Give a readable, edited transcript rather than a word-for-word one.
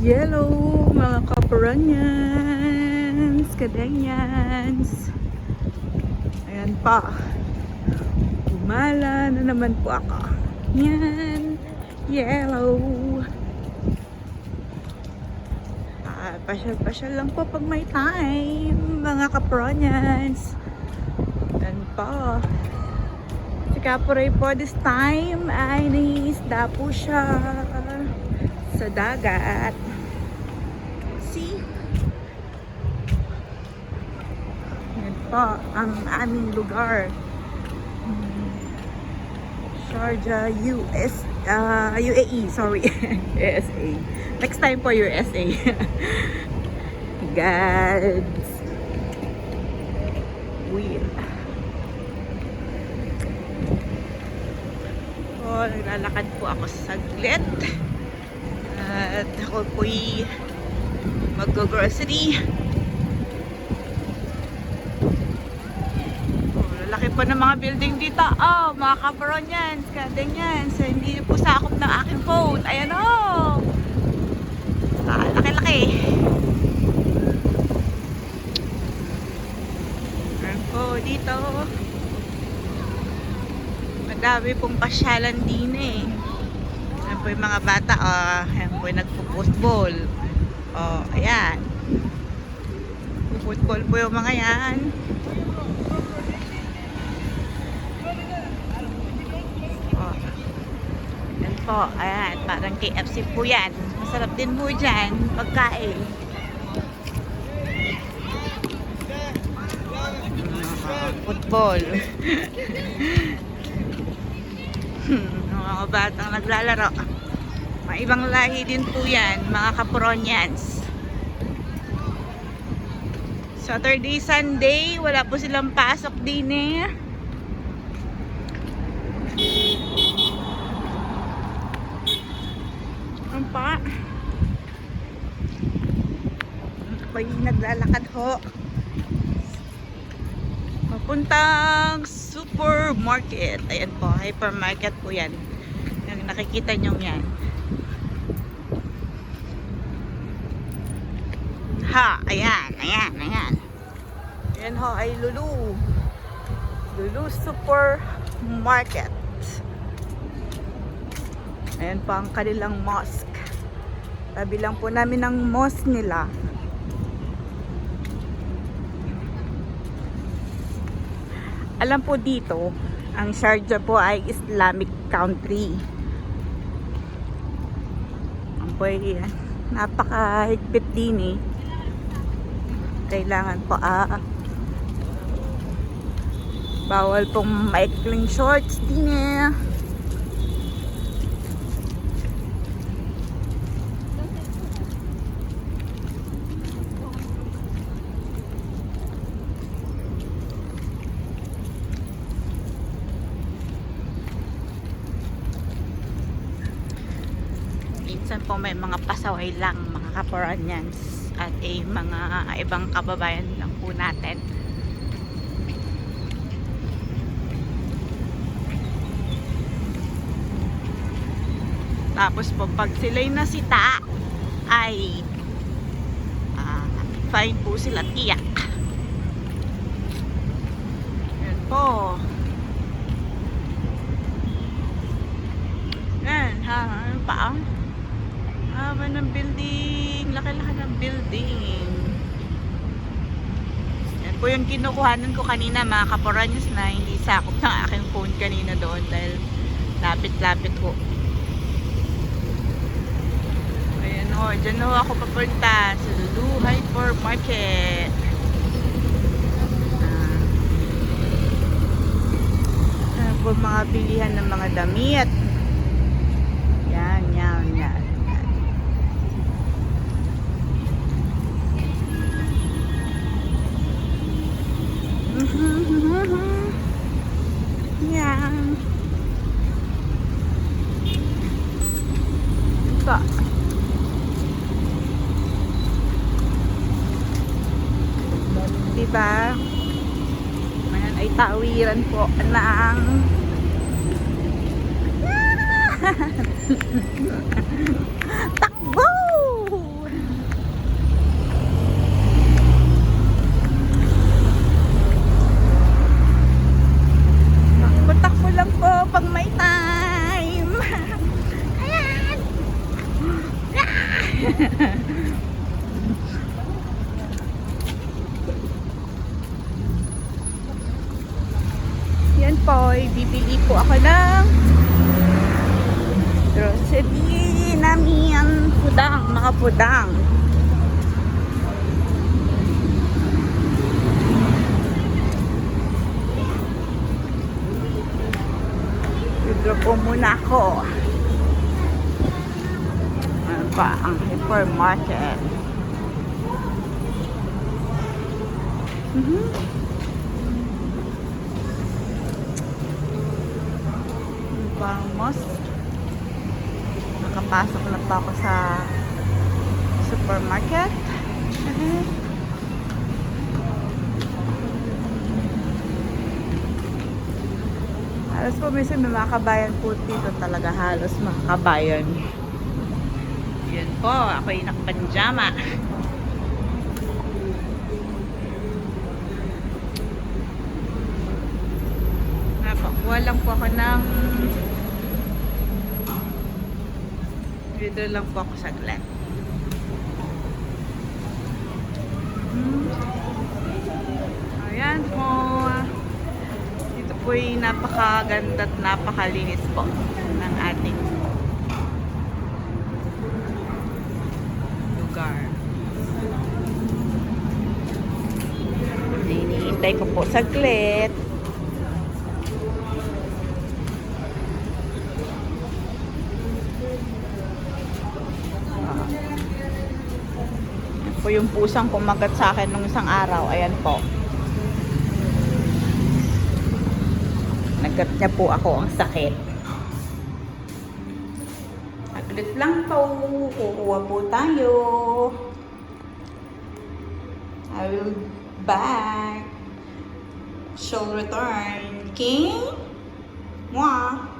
Hello mga kaparanyans, kadanyans. Ayan pa. Umala na naman po ako. Yan. Yellow. Pasyal-pasyal lang po pag may time, mga kaparanyans. Ayan pa. Si Kaporay po this time ay naiisda po siya sa dagat. See? Yan po ang aming lugar. Sharjah, UAE, sorry. USA. Next time po USA. God's will. Oh, naglalakad po ako saglit. At ako po'y mag-grocery. Oh, lalaki po ng mga building dito. Oh, mga kaparonyans, kadanyans. So, hindi po sakop ng aking phone. Ayan o. Laki-laki. Ayan po dito. Madami pong pasyalan din eh. Ayan po yung mga bata, ayan po yung nagpo-football. Ayan. Football po yung mga yan. Ayan po, ayan, parang KFC po yan. Masarap din po dyan, pagkain. Football. Mga batang naglalaro. Mga ibang lahi din po yan, mga kaparonyans. Saturday, Sunday, wala po silang pasok din eh. Ano pa? Ako'y naglalakad ho. Papuntang supermarket. Ayan po, hypermarket po yan. Yung nakikita nyo yan. Ha, ayan. Ayan ho ay Lulu Supermarket. Ayan po ang kanilang mosque. Tabi lang po namin ng mosque nila. Alam po dito, ang Sharjah po ay Islamic country. Ang po ay napakahigpit din eh. Kailangan po bawal pong maikling shorts din eh. Minsan po may mga pasaway lang, mga kaparanyans, at mga ibang kababayan lang po natin. Tapos po pag sila'y nasita ay fine po sila tiyak. Yan po. Yan ha, ano pa haba ng building, laki-laki ng building. Yan po yung kinukuhanan ko kanina, mga kaparanyas, na hindi sakop ng aking phone kanina doon dahil lapit-lapit ko. Ayan o, dyan o ako papunta sa Lulu Hypermarket. Ayan po mga bilihan ng mga damit. Yan. Yan. Ito. Diba? Ayan ay tawiran po ng Takbo! Yan po, bibili po ako ng grocery namin. Pudang, mga pudang. Dito po muna ako. Ano pa ang hypermarket? Parang most nakapasok na pa ako sa supermarket. Halos po minsan may mga kabayan po dito talaga, halos mga kabayan. Yun po, ako yung nakapanjama. Napakuha lang po ako ng dito lang po ako saglit. Ayan po. Dito po yung napakaganda at napakalinis po ng ating lugar. Hinihintay ko po saglit. Po yung pusang kumagat sa akin nung isang araw. Ayan po. Nagat niya po ako ang sakit. Saglit lang po. Kukuha po tayo. I will back. Shall return. Okay? Mwah!